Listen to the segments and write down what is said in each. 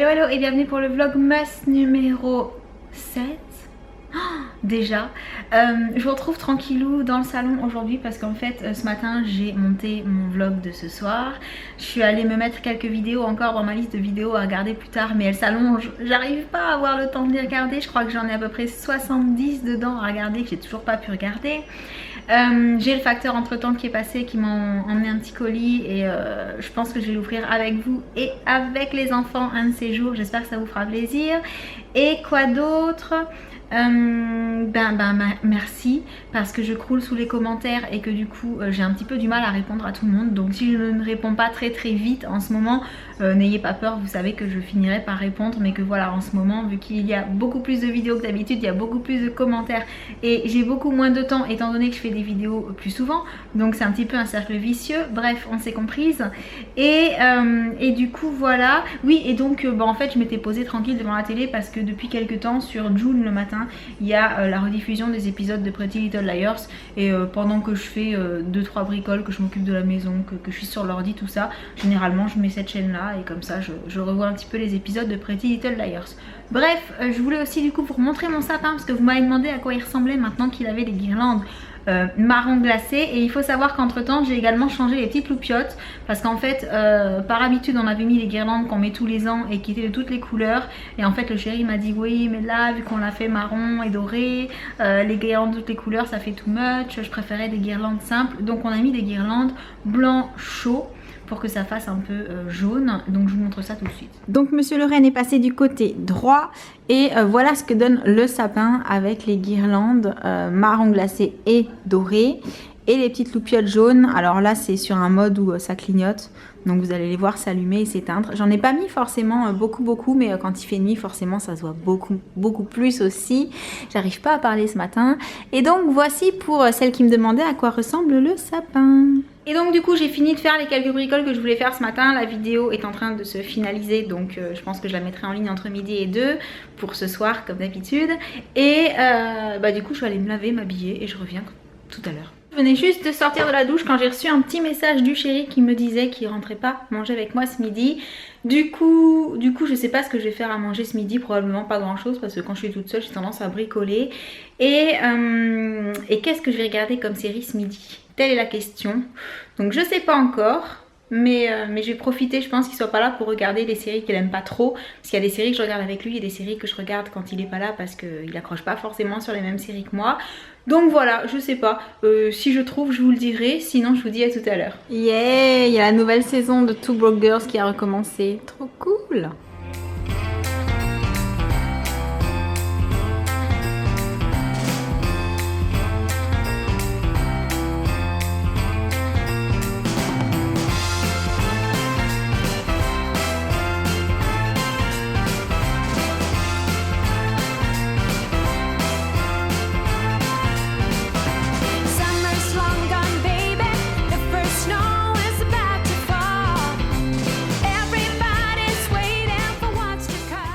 Hello et bienvenue pour le vlogmas numéro 7. Déjà, je vous retrouve tranquillou dans le salon aujourd'hui parce qu'en fait ce matin j'ai monté mon vlog de ce soir. Je suis allée me mettre quelques vidéos encore dans ma liste de vidéos à regarder plus tard, mais elles s'allongent, j'arrive pas à avoir le temps de les regarder. Je crois que j'en ai à peu près 70 dedans à regarder que j'ai toujours pas pu regarder. J'ai le facteur entre temps qui est passé, qui m'a emmené un petit colis et je pense que je vais l'ouvrir avec vous et avec les enfants un de ces jours. J'espère que ça vous fera plaisir. Et quoi d'autre? Merci parce que je croule sous les commentaires et que du coup j'ai un petit peu du mal à répondre à tout le monde. Donc si je ne réponds pas très vite en ce moment, n'ayez pas peur, vous savez que je finirai par répondre, mais que voilà, en ce moment, vu qu'il y a beaucoup plus de vidéos que d'habitude, il y a beaucoup plus de commentaires et j'ai beaucoup moins de temps étant donné que je fais des vidéos plus souvent, donc c'est un petit peu un cercle vicieux. Bref, on s'est comprise. Et du coup voilà, oui, et donc en fait je m'étais posée tranquille devant la télé parce que depuis quelques temps sur June le matin il y a la rediffusion des épisodes de Pretty Little Liars et pendant que je fais 2-3 bricoles, que je m'occupe de la maison, que je suis sur l'ordi, tout ça, généralement je mets cette chaîne là et comme ça je revois un petit peu les épisodes de Pretty Little Liars. Bref, je voulais aussi du coup vous montrer mon sapin parce que vous m'avez demandé à quoi il ressemblait maintenant qu'il avait des guirlandes marron glacé. Et il faut savoir qu'entre temps j'ai également changé les petites loupiottes parce qu'en fait par habitude on avait mis les guirlandes qu'on met tous les ans et qui étaient de toutes les couleurs, et en fait le chéri m'a dit oui mais là vu qu'on l'a fait marron et doré, les guirlandes de toutes les couleurs ça fait too much, je préférais des guirlandes simples, donc on a mis des guirlandes blanc chaud pour que ça fasse un peu jaune. Donc je vous montre ça tout de suite. Donc Monsieur le Renne est passé du côté droit et voilà ce que donne le sapin avec les guirlandes marron glacé et doré et les petites loupiottes jaunes. Alors là c'est sur un mode où ça clignote, donc vous allez les voir s'allumer et s'éteindre. J'en ai pas mis forcément beaucoup, mais quand il fait nuit forcément ça se voit beaucoup plus aussi. J'arrive pas à parler ce matin. Et donc voici pour celle qui me demandait à quoi ressemble le sapin. Et donc du coup j'ai fini de faire les quelques bricoles que je voulais faire ce matin. La vidéo est en train de se finaliser, donc je pense que je la mettrai en ligne entre midi et 2 pour ce soir comme d'habitude. Et du coup je vais aller me laver, m'habiller et je reviens tout à l'heure. Je venais juste de sortir de la douche quand j'ai reçu un petit message du chéri qui me disait qu'il rentrait pas manger avec moi ce midi. Du coup je sais pas ce que je vais faire à manger ce midi, probablement pas grand chose parce que quand je suis toute seule j'ai tendance à bricoler. Et qu'est-ce que je vais regarder comme série ce midi? Telle est la question. Donc je sais pas encore. Mais je vais profiter, je pense qu'il soit pas là pour regarder des séries qu'il aime pas trop. Parce qu'il y a des séries que je regarde avec lui et des séries que je regarde quand il est pas là parce qu'il accroche pas forcément sur les mêmes séries que moi. Donc voilà, je sais pas. Si je trouve, je vous le dirai. Sinon, je vous dis à tout à l'heure. Yeah, il y a la nouvelle saison de Two Broke Girls qui a recommencé. Trop cool.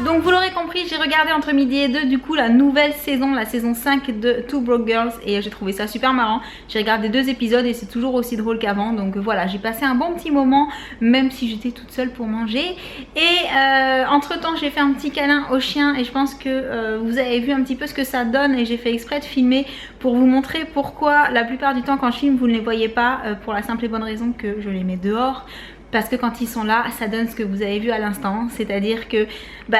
Donc vous l'aurez compris, j'ai regardé entre midi et 2 du coup la nouvelle saison, la saison 5 de Two Broke Girls, et j'ai trouvé ça super marrant. J'ai regardé 2 épisodes et c'est toujours aussi drôle qu'avant, donc voilà, j'ai passé un bon petit moment même si j'étais toute seule pour manger. Et entre temps j'ai fait un petit câlin au chien et je pense que vous avez vu un petit peu ce que ça donne, et j'ai fait exprès de filmer pour vous montrer pourquoi la plupart du temps quand je filme vous ne les voyez pas, pour la simple et bonne raison que je les mets dehors. Parce que quand ils sont là, ça donne ce que vous avez vu à l'instant, c'est-à-dire que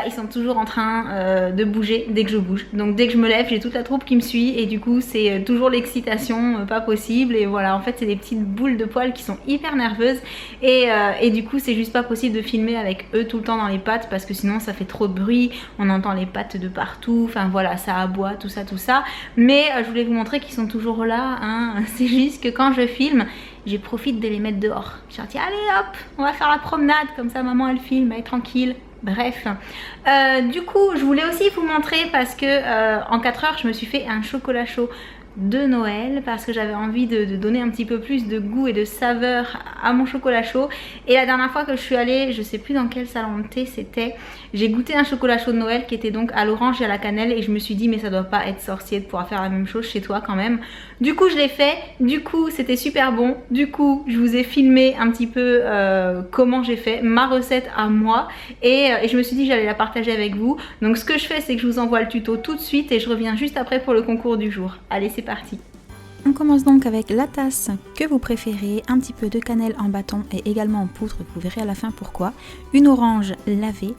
ils sont toujours en train de bouger dès que je bouge. Donc dès que je me lève, j'ai toute la troupe qui me suit et du coup c'est toujours l'excitation pas possible. Et voilà, en fait c'est des petites boules de poils qui sont hyper nerveuses et du coup c'est juste pas possible de filmer avec eux tout le temps dans les pattes parce que sinon ça fait trop de bruit, on entend les pattes de partout, enfin voilà, ça aboie, tout ça. Mais je voulais vous montrer qu'ils sont toujours là, hein. C'est juste que quand je filme, je profite de les mettre dehors. Je leur dis allez hop, on va faire la promenade, comme ça maman elle filme, elle est tranquille. Bref, du coup je voulais aussi vous montrer parce que en 4 heures je me suis fait un chocolat chaud de Noël parce que j'avais envie de donner un petit peu plus de goût et de saveur à mon chocolat chaud. Et la dernière fois que je suis allée, je sais plus dans quel salon de thé c'était, j'ai goûté un chocolat chaud de Noël qui était donc à l'orange et à la cannelle et je me suis dit mais ça doit pas être sorcier de pouvoir faire la même chose chez toi quand même. Du coup je l'ai fait, du coup c'était super bon, du coup je vous ai filmé un petit peu comment j'ai fait, ma recette à moi et je me suis dit que j'allais la partager avec vous. Donc ce que je fais c'est que je vous envoie le tuto tout de suite et je reviens juste après pour le concours du jour. Allez, c'est parti. On commence donc avec la tasse que vous préférez, un petit peu de cannelle en bâton et également en poudre, vous verrez à la fin pourquoi, une orange lavée,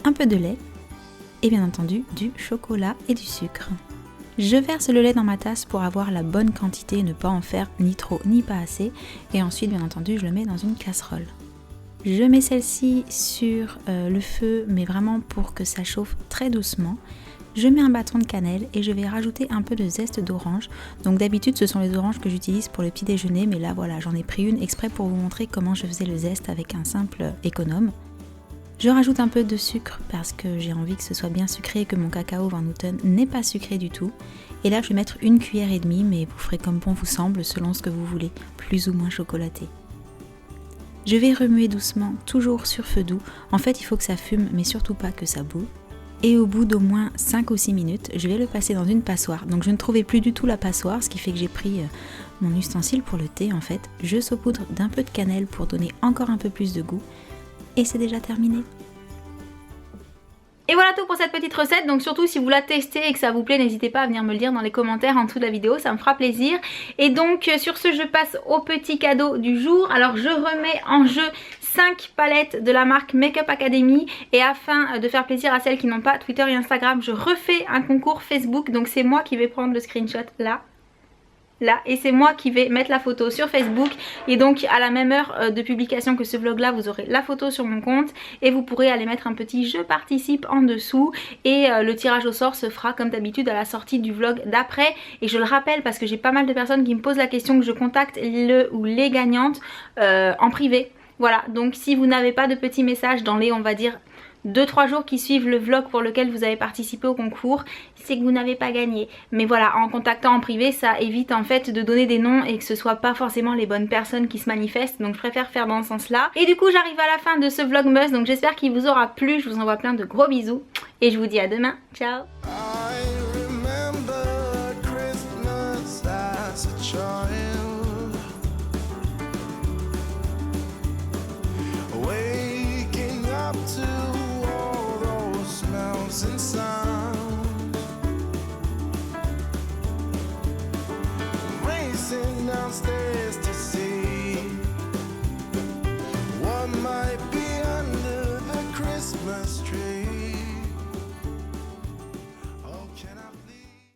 un peu de lait et bien entendu du chocolat et du sucre. Je verse le lait dans ma tasse pour avoir la bonne quantité, ne pas en faire ni trop ni pas assez et ensuite bien entendu je le mets dans une casserole. Je mets celle-ci sur le feu mais vraiment pour que ça chauffe très doucement. Je mets un bâton de cannelle et je vais rajouter un peu de zeste d'orange. Donc d'habitude ce sont les oranges que j'utilise pour le petit déjeuner mais là voilà j'en ai pris une exprès pour vous montrer comment je faisais le zeste avec un simple économe. Je rajoute un peu de sucre parce que j'ai envie que ce soit bien sucré et que mon cacao Van Houten n'est pas sucré du tout. Et là je vais mettre 1,5 cuillère mais vous ferez comme bon vous semble selon ce que vous voulez, plus ou moins chocolaté. Je vais remuer doucement, toujours sur feu doux. En fait il faut que ça fume mais surtout pas que ça boue. Et au bout d'au moins 5 ou 6 minutes, je vais le passer dans une passoire. Donc je ne trouvais plus du tout la passoire, ce qui fait que j'ai pris mon ustensile pour le thé en fait. Je saupoudre d'un peu de cannelle pour donner encore un peu plus de goût. Et c'est déjà terminé. Et voilà tout pour cette petite recette, donc surtout si vous la testez et que ça vous plaît, n'hésitez pas à venir me le dire dans les commentaires en dessous de la vidéo, ça me fera plaisir. Et donc sur ce je passe au petit cadeau du jour. Alors je remets en jeu 5 palettes de la marque Make Up Academy et afin de faire plaisir à celles qui n'ont pas Twitter et Instagram, je refais un concours Facebook, donc c'est moi qui vais prendre le screenshot là et c'est moi qui vais mettre la photo sur Facebook et donc à la même heure de publication que ce vlog là vous aurez la photo sur mon compte et vous pourrez aller mettre un petit je participe en dessous et le tirage au sort se fera comme d'habitude à la sortie du vlog d'après. Et je le rappelle parce que j'ai pas mal de personnes qui me posent la question que je contacte le ou les gagnantes en privé. Voilà, donc si vous n'avez pas de petits messages dans les on va dire 2-3 jours qui suivent le vlog pour lequel vous avez participé au concours, c'est que vous n'avez pas gagné. Mais voilà, en contactant en privé, ça évite en fait de donner des noms et que ce soit pas forcément les bonnes personnes qui se manifestent. Donc je préfère faire dans ce sens là. Et du coup j'arrive à la fin de ce vlogmas, donc j'espère qu'il vous aura plu. Je vous envoie plein de gros bisous et je vous dis à demain. Ciao.